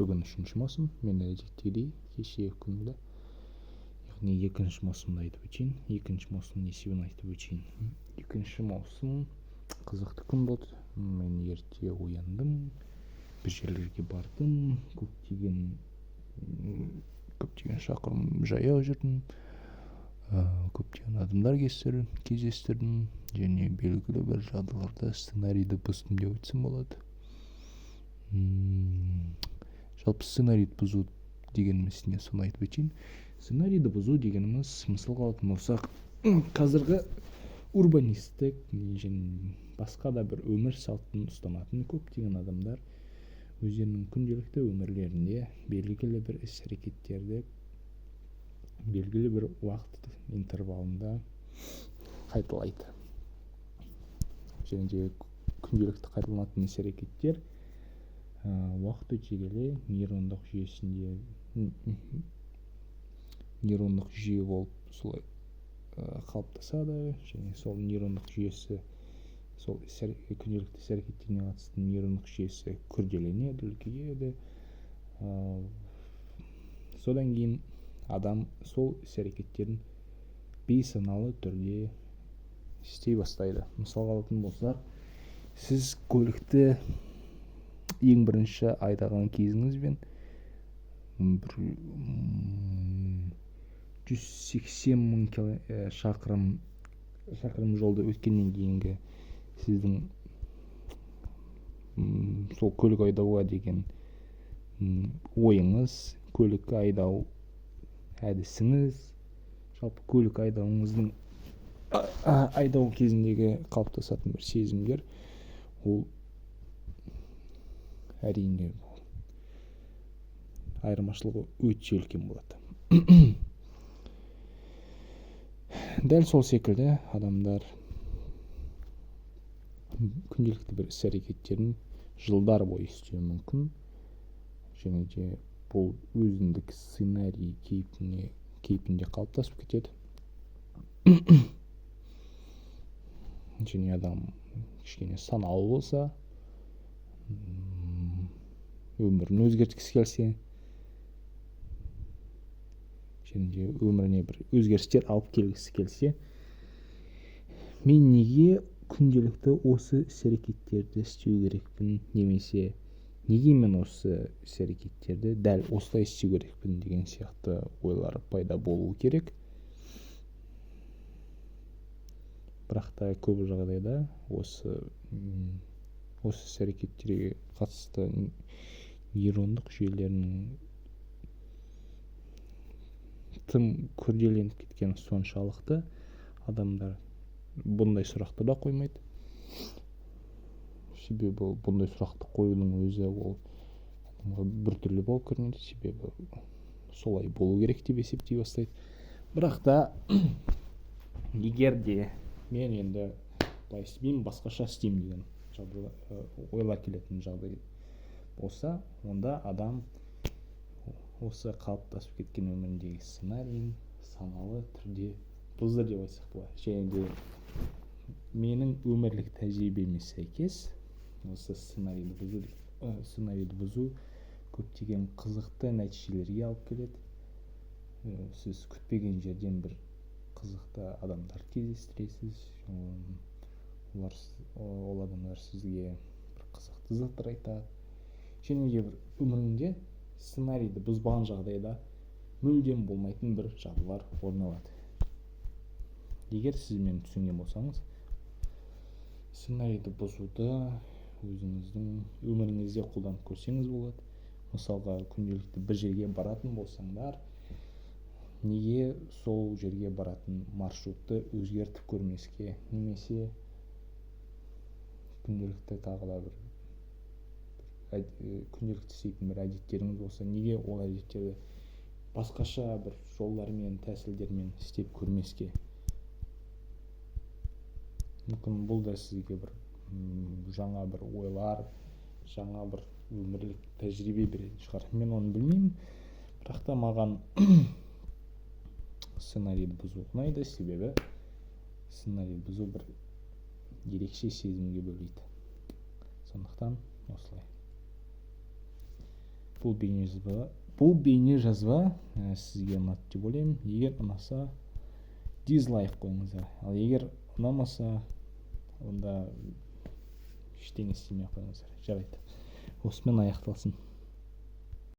бүгін 3-ші маусым. Мен әдеттегідей кеше күнгі, яғни 2-ші маусымды айтып өтейін. 2-ші маусымның есебін айтып өтейін. 2-ші маусым қызықты күн болды. Мен ерте ояндым, бір жерлерге бардым, көптеген шақырым жаяу жүрдім, көптеген адамдар кездестірдім, және белгілі бір жағдайларда сценарийді бұздым деп айтсам болады. Жалпы сценарийді бұзу дегеніміз не, соны айтып өтейін. Сценарийді бұзу дегеніміз, мысалға алатын болсақ, қазіргі урбанистік және басқа да бір өмір салтын ұстанатын көптеген адамдар өздерінің күнделікті өмірлерінде белгілі бір іс-әрекеттерді белгілі бір уақыт интервалында қайталайды. Және де күнделікті қайталанатын іс-әрекеттер уақыт өте келе нейрондық жүйе болып солай қалыптасады, және сол нейрондық жүйесі, сол күнделікті іс-әрекеттеріне қатысты нейрондық жүйесі күрделенеді, үлкейеді. Содан кейін адам сол іс-әрекеттерін бейсаналы түрде істей бастайды. Мысалға алатын болсақ, сіз көлікті ең бірінші айдаған кезіңізбен 180 мың шақырым жолды өткеннен кейінгі сіздің сол көлік айдауға деген ойыңыз, көлік айдау әдісіңіз, жалпы көлік айдауыңыздың айдау кезіндегі қалыптасатын бір сезімдер, ол әрине айырмашылығы өте үлкен болады. Дәл сол секілді адамдар күнделікті бір іс-әрекеттерін жылдар бойы істеуі мүмкін, және де бұл өзіндік сценарий кейпінде қалыптасып кетеді. Және адам кішкене саналы болса, өмірін өзгерткісі келсе, және де өміріне бір өзгерістер алып келгісі келсе, мен неге күнделікті осы іс-әрекеттерді істеу керекпін, немесе неге мен осы іс-әрекеттерді дәл осылай істеу керекпін деген сияқты ойлар пайда болуы керек. Бірақ та көп жағдайда осы іс-әрекеттерге қатысты нейрондық жүйелерінің тым күрделеніп кеткен соншалықты адамдар бұндай сұрақты да қоймайды. Себебі бұндай сұрақты қоюдың өзі ол біртүрлі болып көрінеді, себебі солай болу керек деп есептей бастайды. Бірақ та егер де мен енді былай істемеймін, басқаша істеймін деген ойла келетін жағдай болса, онда адам осы қалыптасып кеткен өміріндегі сценарийін саналы түрде бұзды деп айтсақ болады. Және де менің өмірлік тәжірибеме сәйкес осы сценарийді бұзу көптеген қызықты нәтижелерге алып келеді. Сіз күтпеген жерден бір қызықты адамдар кездестіресіз, ол адамдар сізге бір қызықты заттар айтады. Және де бір өміріңде сценарийді бұзбаған жағдайда мүлдем болмайтын бір жағдайлар орын алады. Егер сіз мені түсінген болсаңыз, сценарийді бұзуды өзіңіздің өміріңізде қолданып көрсеңіз болады. Мысалға, күнделікті бір жерге баратын болсаңдар, неге сол жерге баратын маршрутты өзгертіп көрмеске, немесе күнделікті тағы да бір күнделікті істейтін бір әдеттеріңіз болса, неге ол әдеттерді басқаша бір жолдармен, тәсілдермен істеп көрмеске. Мүмкін бұл да сізге бір жаңа бір ойлар, жаңа бір өмірлік тәжірибе беретін шығар. Мен оны білмеймін, бірақ та маған сценарийді бұзу ұнайды, себебі сценарийді бұзу бір ерекше сезімге бөлейді. Сондықтан осылай. бұл бейне жазба сізге ұнады деп ойлаймын. Егер ұнаса дизлайк қойыңыздар, ал егер ұнамаса онда ештеңе істемей ақ қойыңыздар. Жарайды, осымен аяқталсын.